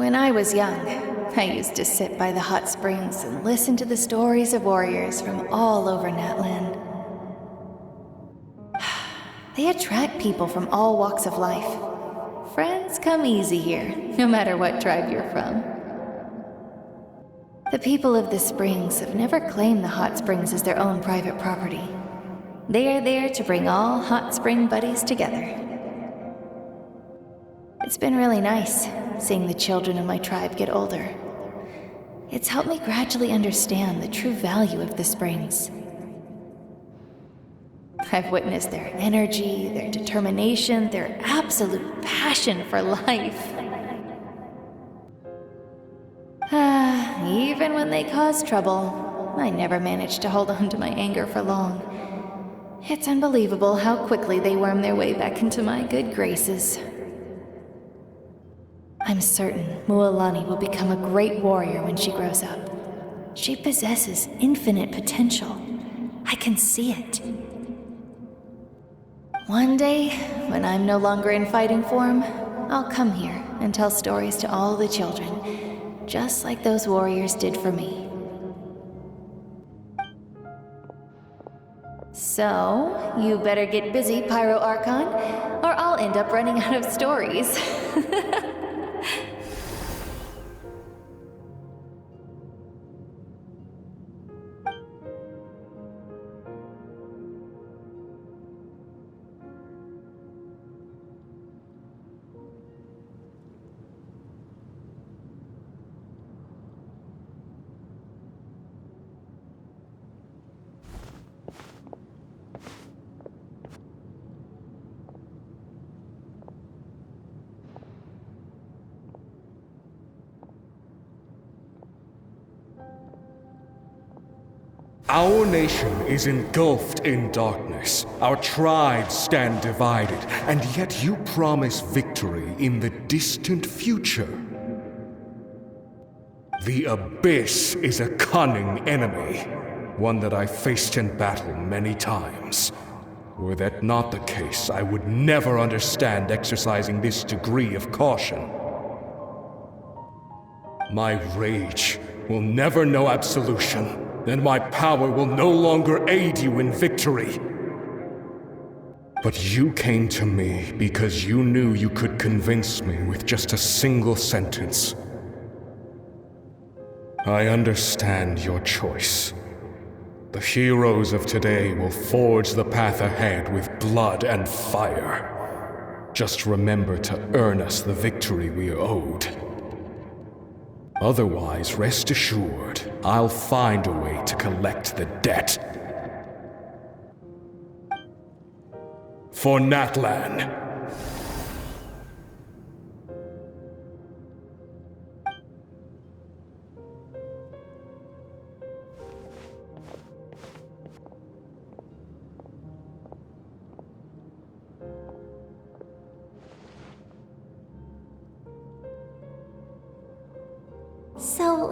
When I was young, I used to sit by the hot springs and listen to the stories of warriors from all over Natlan. They attract people from all walks of life. Friends come easy here, no matter what tribe you're from. The people of the springs have never claimed the hot springs as their own private property. They are there to bring all hot spring buddies together. It's been really nice, seeing the children of my tribe get older. It's helped me gradually understand the true value of the springs. I've witnessed their energy, their determination, their absolute passion for life. Even when they cause trouble, I never managed to hold on to my anger for long. It's unbelievable how quickly they worm their way back into my good graces. I'm certain Mualani will become a great warrior when she grows up. She possesses infinite potential. I can see it. One day, when I'm no longer in fighting form, I'll come here and tell stories to all the children, just like those warriors did for me. So, you better get busy, Pyro Archon, or I'll end up running out of stories. Our nation is engulfed in darkness. Our tribes stand divided, and yet you promise victory in the distant future. The Abyss is a cunning enemy, one that I faced in battle many times. Were that not the case, I would never understand exercising this degree of caution. My rage will never know absolution. Then my power will no longer aid you in victory. But you came to me because you knew you could convince me with just a single sentence. I understand your choice. The heroes of today will forge the path ahead with blood and fire. Just remember to earn us the victory we are owed. Otherwise, rest assured, I'll find a way to collect the debt. For Natlan. So,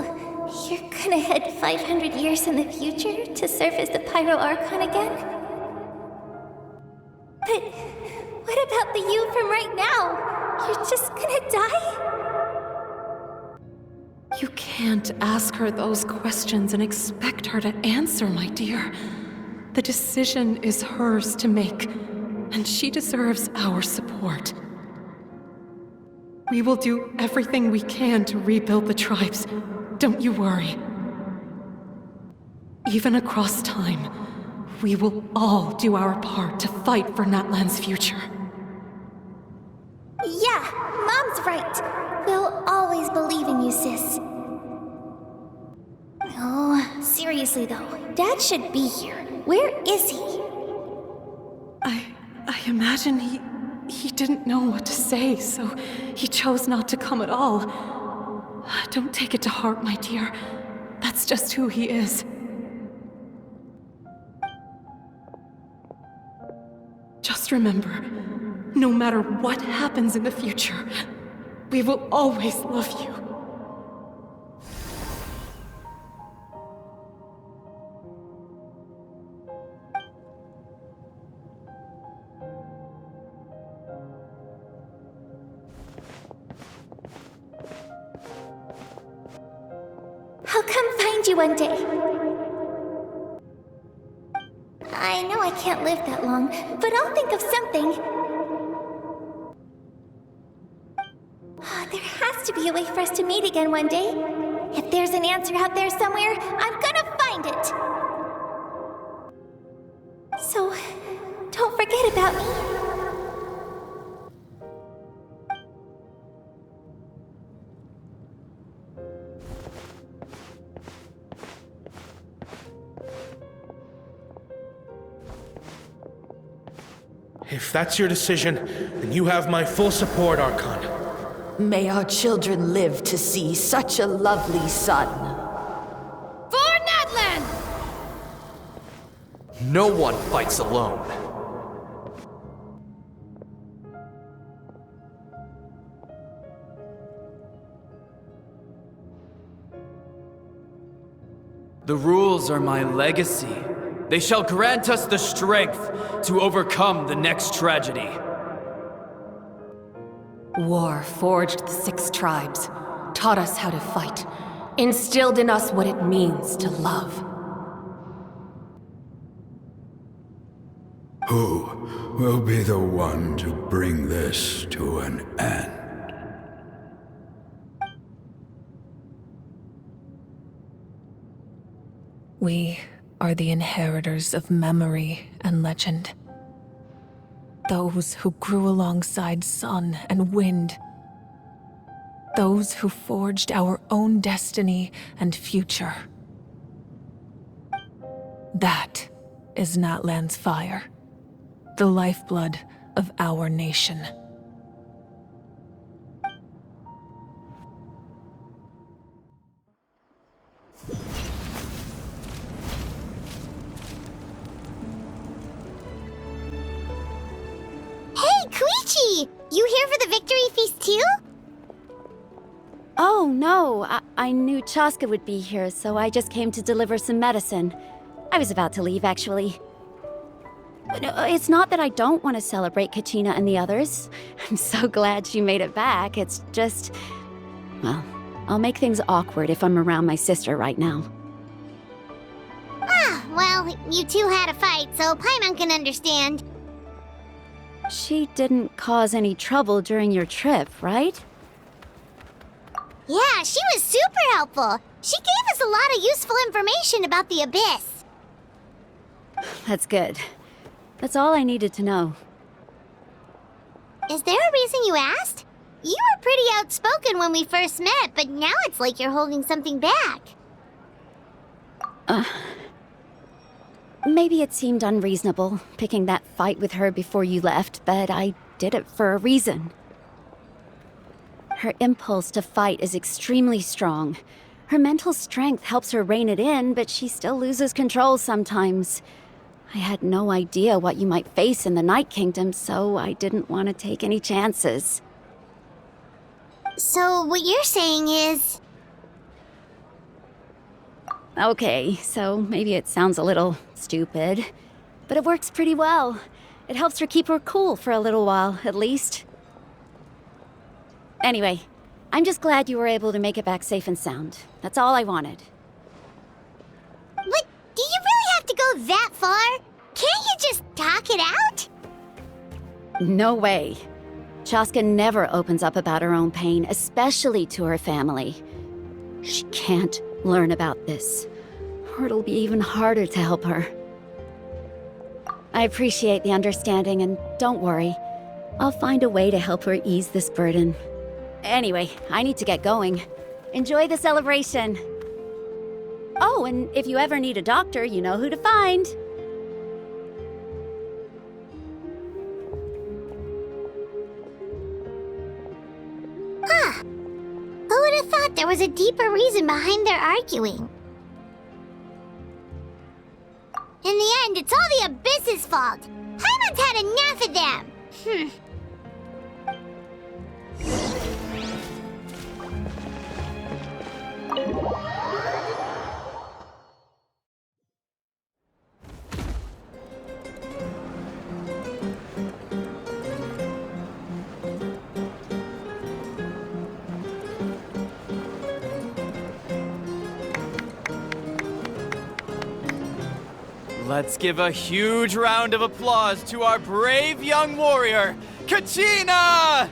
you're gonna head 500 years in the future to serve as the Pyro Archon again? But what about the you from right now? You're just gonna die? You can't ask her those questions and expect her to answer, my dear. The decision is hers to make, and she deserves our support. We will do everything we can to rebuild the tribes. Don't you worry. Even across time, we will all do our part to fight for Natlan's future. Yeah, Mom's right. We'll always believe in you, sis. Oh, seriously though, Dad should be here. Where is he? I imagine he didn't know what to say, so he chose not to come at all. Don't take it to heart, my dear. That's just who he is. Just remember, no matter what happens in the future, we will always love you. find you one day. I know I can't live that long, but I'll think of something. There has to be a way for us to meet again one day. If there's an answer out there somewhere, I'm gonna find it. So, don't forget about me. If that's your decision, then you have my full support, Archon. May our children live to see such a lovely son. For Natlan! No one fights alone. The rules are my legacy. They shall grant us the strength to overcome the next tragedy. War forged the 6 tribes, taught us how to fight, instilled in us what it means to love. Who will be the one to bring this to an end? We are the inheritors of memory and legend. Those who grew alongside sun and wind. Those who forged our own destiny and future. That is Natlan's fire, the lifeblood of our nation. Chuychu! You here for the victory feast too? Oh, no. I knew Chasca would be here, so I just came to deliver some medicine. I was about to leave, actually. It's not that I don't want to celebrate Kachina and the others. I'm so glad she made it back. It's just... well, I'll make things awkward if I'm around my sister right now. Well, you two had a fight, so Paimon can understand. She didn't cause any trouble during your trip, right? Yeah, she was super helpful. She gave us a lot of useful information about the Abyss. That's good. That's all I needed to know. Is there a reason you asked? You were pretty outspoken when we first met, but now it's like you're holding something back. Maybe it seemed unreasonable, picking that fight with her before you left, but I did it for a reason. Her impulse to fight is extremely strong. Her mental strength helps her rein it in, but she still loses control sometimes. I had no idea what you might face in the Night Kingdom, so I didn't want to take any chances. So what you're saying is... Okay, so maybe it sounds a little stupid, but it works pretty well. It helps her keep her cool for a little while, at least. Anyway, I'm just glad you were able to make it back safe and sound. That's all I wanted. But do you really have to go that far? Can't you just talk it out? No way. Chasca never opens up about her own pain, especially to her family. She can't learn about this, or it'll be even harder to help her. I appreciate the understanding, and don't worry. I'll find a way to help her ease this burden. Anyway, I need to get going. Enjoy the celebration. Oh, and if you ever need a doctor, you know who to find. Who would have thought there was a deeper reason behind their arguing? In the end, it's all the Abyss's fault. Paimon's had enough of them. Let's give a huge round of applause to our brave young warrior, Kachina!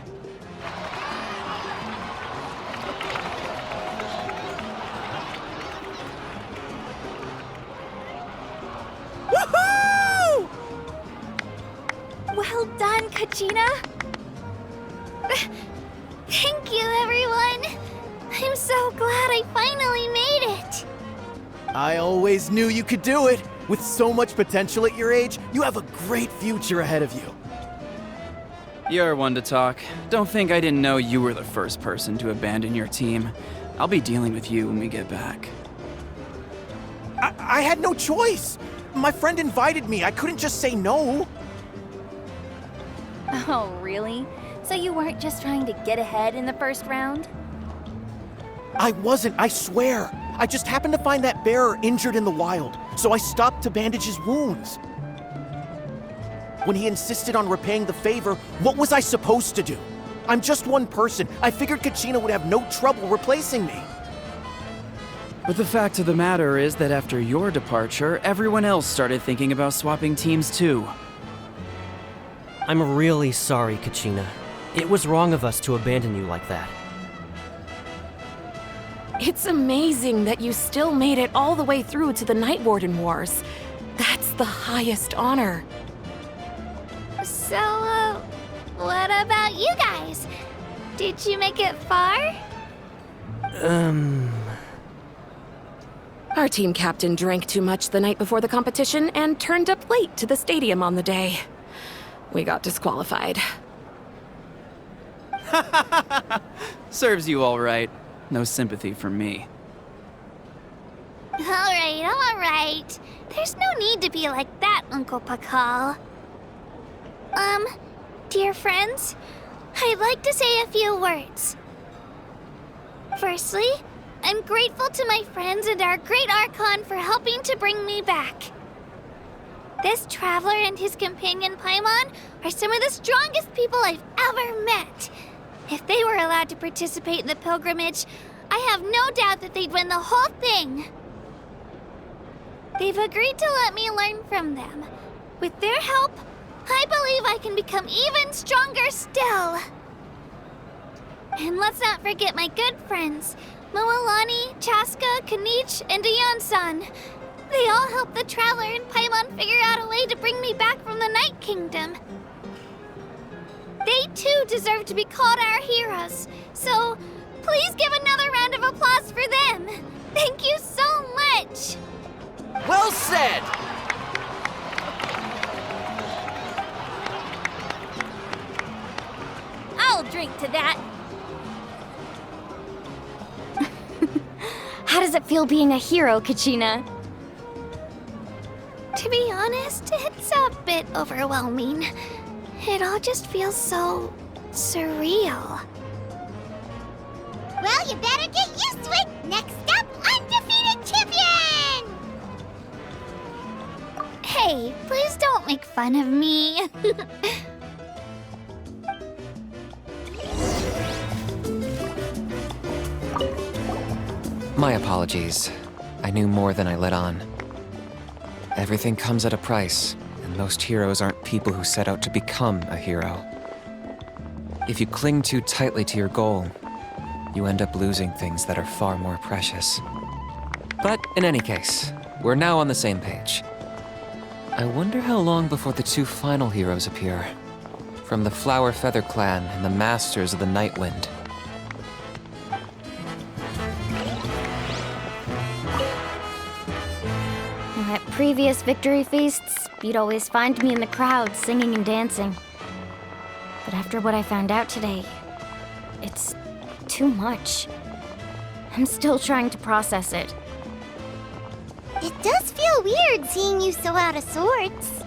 Woohoo! Well done, Kachina. Thank you, everyone. I'm so glad I finally made it. I always knew you could do it. With so much potential at your age, you have a great future ahead of you. You're one to talk. Don't think I didn't know you were the first person to abandon your team. I'll be dealing with you when we get back. I had no choice. My friend invited me. I couldn't just say no. Oh, really? So you weren't just trying to get ahead in the first round? I wasn't, I swear. I just happened to find that bearer injured in the wild, so I stopped to bandage his wounds. When he insisted on repaying the favor, what was I supposed to do? I'm just one person. I figured Kachina would have no trouble replacing me. But the fact of the matter is that after your departure, everyone else started thinking about swapping teams too. I'm really sorry, Kachina. It was wrong of us to abandon you like that. It's amazing that you still made it all the way through to the Night Warden Wars. That's the highest honor. So, what about you guys? Did you make it far? Our team captain drank too much the night before the competition and turned up late to the stadium on the day. We got disqualified. Serves you all right. No sympathy from me. All right. There's no need to be like that, Uncle Pacal. Dear friends, I'd like to say a few words. Firstly, I'm grateful to my friends and our great Archon for helping to bring me back. This traveler and his companion Paimon are some of the strongest people I've ever met. If they were allowed to participate in the pilgrimage, I have no doubt that they'd win the whole thing. They've agreed to let me learn from them. With their help, I believe I can become even stronger still. And let's not forget my good friends, Mualani, Chasca, Kinich, and Iansan. They all helped the Traveler and Paimon figure out a way to bring me back from the Night Kingdom. They too deserve to be called our heroes, so please give another round of applause for them. Thank you so much. Well said! I'll drink to that. How does it feel being a hero, Kachina? To be honest, it's a bit overwhelming. It all just feels so surreal. Well, you better get used to it. Next up, undefeated champion! Hey, please don't make fun of me. My apologies. I knew more than I let on. Everything comes at a price, and most heroes aren't people who set out to become a hero. If you cling too tightly to your goal, you end up losing things that are far more precious. But in any case, we're now on the same page. I wonder how long before the two final heroes appear. From the Flower Feather Clan and the Masters of the Night Wind. At previous victory feasts, you'd always find me in the crowd singing and dancing. But after what I found out today, it's too much. I'm still trying to process it. It does feel weird seeing you so out of sorts.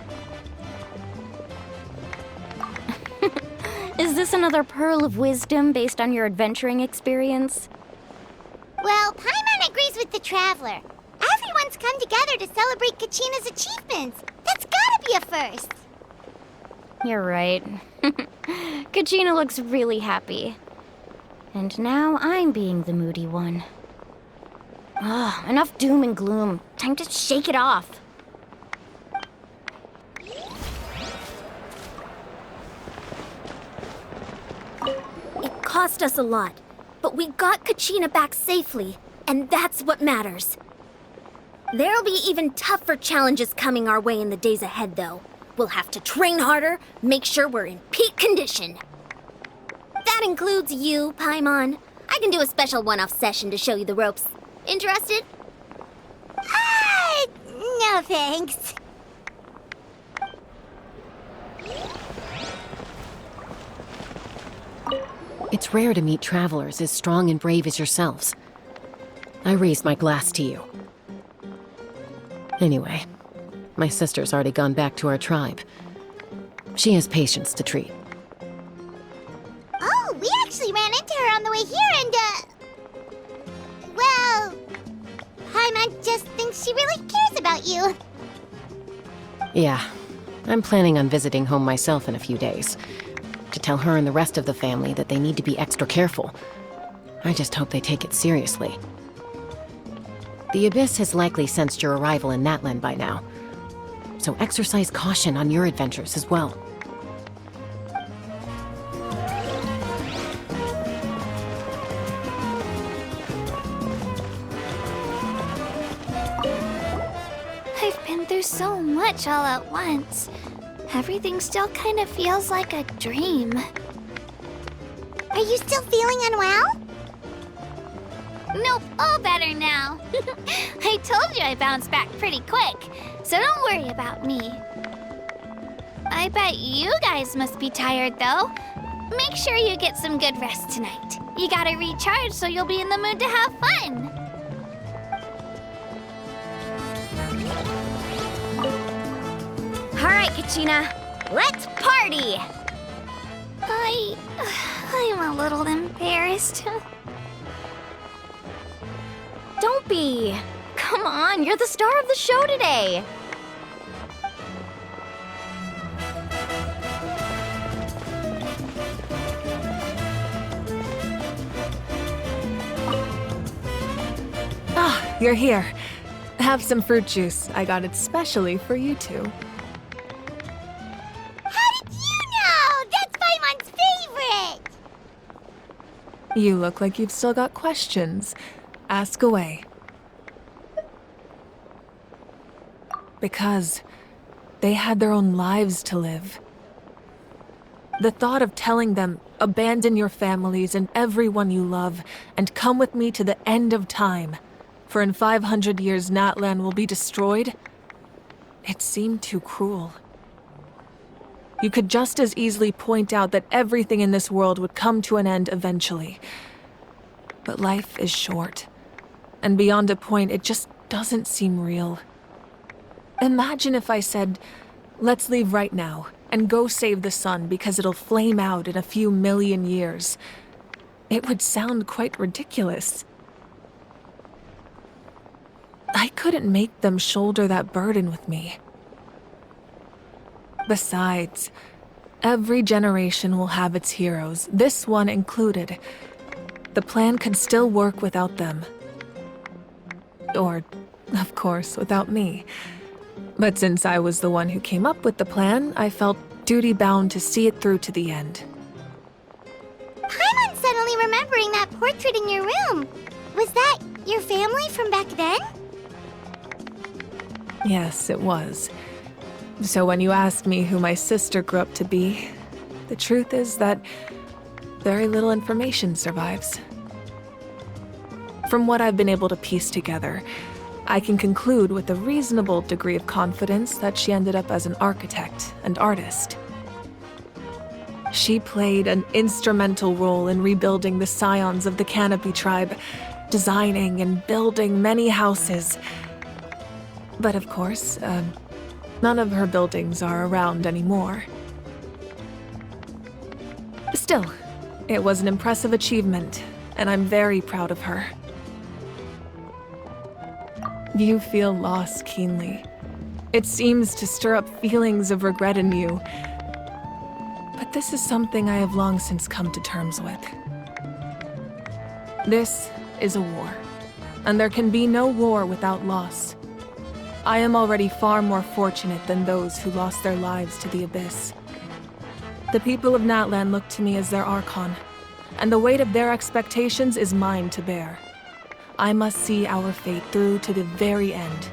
Is this another pearl of wisdom based on your adventuring experience? Well, Paimon agrees with the Traveler. Everyone's come together to celebrate Kachina's achievements. That's gotta be a first. You're right. Kachina looks really happy. And now I'm being the moody one. Ugh, enough doom and gloom. Time to shake it off. cost us a lot, but we got Kachina back safely, and that's what matters. There'll be even tougher challenges coming our way in the days ahead, though. We'll have to train harder, make sure we're in peak condition. That includes you, Paimon. I can do a special one-off session to show you the ropes. Interested? No thanks. It's rare to meet travelers as strong and brave as yourselves. I raise my glass to you. Anyway, my sister's already gone back to our tribe. She has patients to treat. Oh, we actually ran into her on the way here and, well, Paimon just thinks she really cares about you. Yeah, I'm planning on visiting home myself in a few days. To tell her and the rest of the family that they need to be extra careful. I just hope they take it seriously. The Abyss has likely sensed your arrival in Natlan by now, so exercise caution on your adventures as well. I've been through so much all at once. Everything still kind of feels like a dream. Are you still feeling unwell? Nope, all better now. I told you I bounced back pretty quick, so don't worry about me. I bet you guys must be tired, though. Make sure you get some good rest tonight. You gotta recharge so you'll be in the mood to have fun. All right, Kachina, let's party! I'm a little embarrassed. Don't be. Come on, you're the star of the show today. Ah, you're here. Have some fruit juice. I got it specially for you two. How did you know? That's Paimon's favorite! You look like you've still got questions. Ask away. Because they had their own lives to live. The thought of telling them, abandon your families and everyone you love, and come with me to the end of time, for in 500 years Natlan will be destroyed, it seemed too cruel. You could just as easily point out that everything in this world would come to an end eventually. But life is short. And beyond a point, it just doesn't seem real. Imagine if I said, let's leave right now, and go save the sun because it'll flame out in a few million years. It would sound quite ridiculous. I couldn't make them shoulder that burden with me. Besides, every generation will have its heroes, this one included. The plan could still work without them. Or, of course, without me. But since I was the one who came up with the plan, I felt duty-bound to see it through to the end. Paimon's suddenly remembering that portrait in your room. Was that your family from back then? Yes, it was. So when you asked me who my sister grew up to be, the truth is that very little information survives. From what I've been able to piece together, I can conclude with a reasonable degree of confidence that she ended up as an architect and artist. She played an instrumental role in rebuilding the scions of the Canopy tribe, designing and building many houses. But of course, none of her buildings are around anymore. Still, it was an impressive achievement, and I'm very proud of her. You feel loss keenly. It seems to stir up feelings of regret in you. But this is something I have long since come to terms with. This is a war, and there can be no war without loss. I am already far more fortunate than those who lost their lives to the Abyss. The people of Natlan look to me as their Archon, and the weight of their expectations is mine to bear. I must see our fate through to the very end,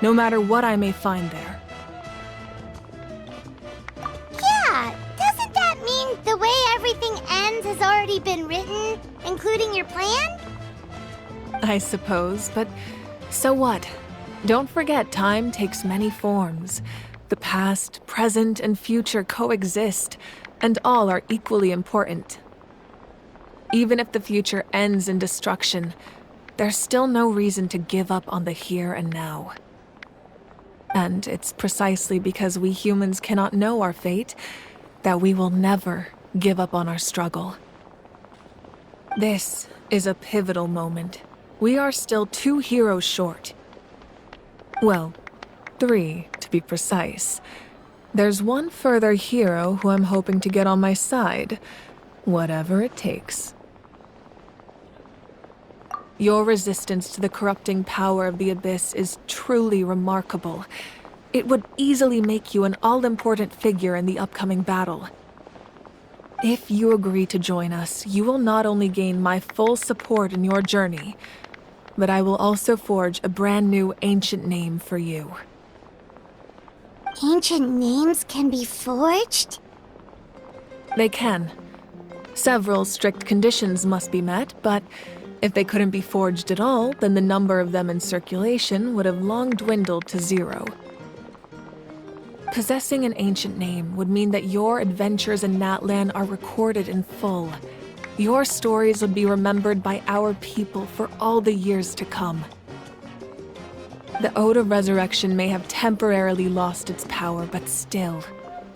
no matter what I may find there. Yeah, doesn't that mean the way everything ends has already been written, including your plan? I suppose, but so what? Don't forget, time takes many forms. The past, present, and future coexist, and all are equally important. Even if the future ends in destruction, there's still no reason to give up on the here and now. And it's precisely because we humans cannot know our fate that we will never give up on our struggle. This is a pivotal moment. We are still 2 heroes short. Well, 3 to be precise. There's one further hero who I'm hoping to get on my side, whatever it takes. Your resistance to the corrupting power of the Abyss is truly remarkable. It would easily make you an all-important figure in the upcoming battle. If you agree to join us, you will not only gain my full support in your journey, but I will also forge a brand new ancient name for you. Ancient names can be forged? They can. Several strict conditions must be met, but if they couldn't be forged at all, then the number of them in circulation would have long dwindled to 0. Possessing an ancient name would mean that your adventures in Natlan are recorded in full. Your stories would be remembered by our people for all the years to come. The Ode of Resurrection may have temporarily lost its power, but still,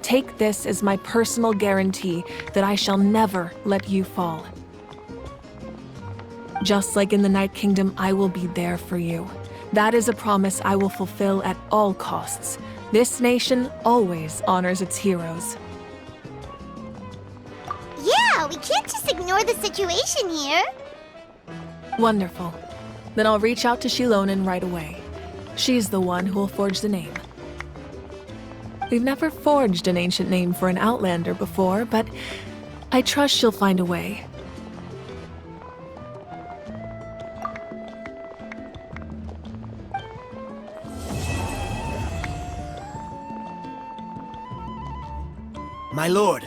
take this as my personal guarantee that I shall never let you fall. Just like in the Night Kingdom, I will be there for you. That is a promise I will fulfill at all costs. This nation always honors its heroes. Yeah, we can't just ignore the situation here. Wonderful. Then I'll reach out to Shilonen right away. She's the one who will forge the name. We've never forged an ancient name for an Outlander before, but I trust she'll find a way. My lord,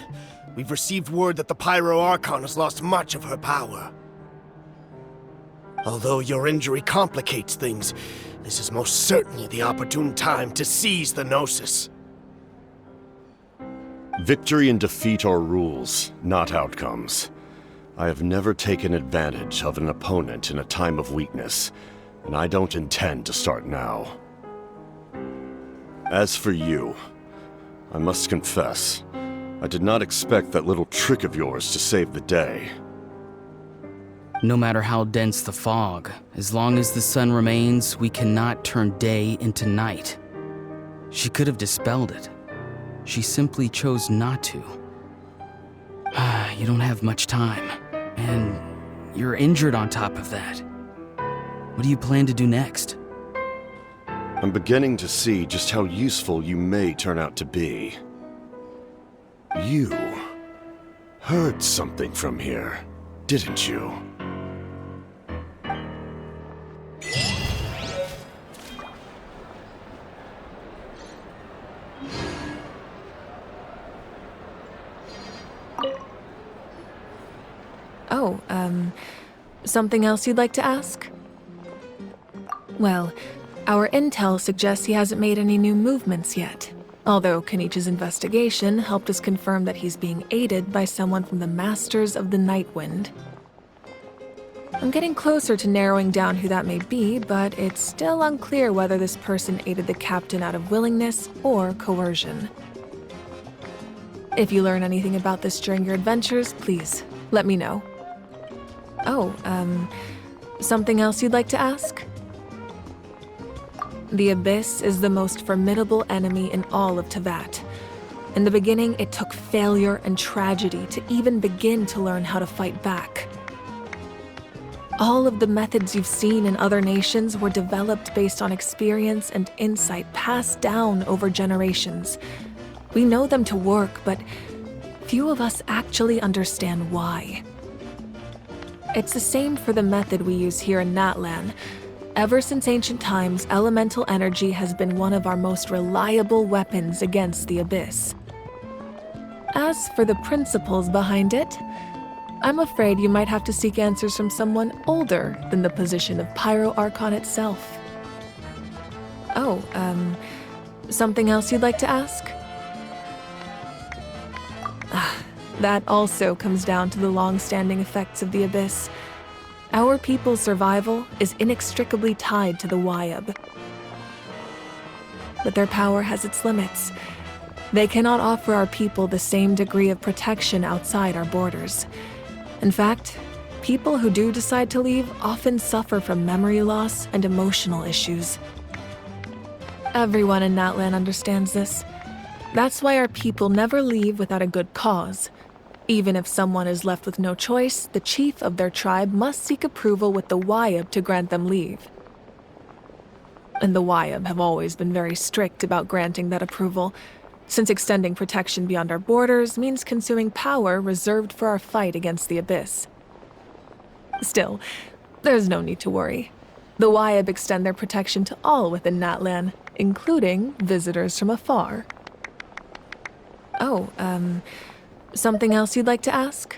we've received word that the Pyro Archon has lost much of her power. Although your injury complicates things, this is most certainly the opportune time to seize the Gnosis. Victory and defeat are rules, not outcomes. I have never taken advantage of an opponent in a time of weakness, and I don't intend to start now. As for you, I must confess, I did not expect that little trick of yours to save the day. No matter how dense the fog, as long as the sun remains, we cannot turn day into night. She could have dispelled it. She simply chose not to. You don't have much time, and you're injured on top of that. What do you plan to do next? I'm beginning to see just how useful you may turn out to be. You heard something from here, didn't you? Oh, something else you'd like to ask? Well, our intel suggests he hasn't made any new movements yet. Although Kinich's investigation helped us confirm that he's being aided by someone from the Masters of the Nightwind. I'm getting closer to narrowing down who that may be, but it's still unclear whether this person aided the captain out of willingness or coercion. If you learn anything about this during your adventures, please let me know. Oh, something else you'd like to ask? The Abyss is the most formidable enemy in all of Teyvat. In the beginning, it took failure and tragedy to even begin to learn how to fight back. All of the methods you've seen in other nations were developed based on experience and insight passed down over generations. We know them to work, but few of us actually understand why. It's the same for the method we use here in Natlan. Ever since ancient times, elemental energy has been one of our most reliable weapons against the Abyss. As for the principles behind it, I'm afraid you might have to seek answers from someone older than the position of Pyro Archon itself. Oh, something else you'd like to ask? That also comes down to the long-standing effects of the Abyss. Our people's survival is inextricably tied to the Wyab. But their power has its limits. They cannot offer our people the same degree of protection outside our borders. In fact, people who do decide to leave often suffer from memory loss and emotional issues. Everyone in Natlan understands this. That's why our people never leave without a good cause. Even if someone is left with no choice, the chief of their tribe must seek approval with the Wyab to grant them leave. And the Wyab have always been very strict about granting that approval, since extending protection beyond our borders means consuming power reserved for our fight against the Abyss. Still, there's no need to worry. The Wyab extend their protection to all within Natlan, including visitors from afar. Oh, something else you'd like to ask?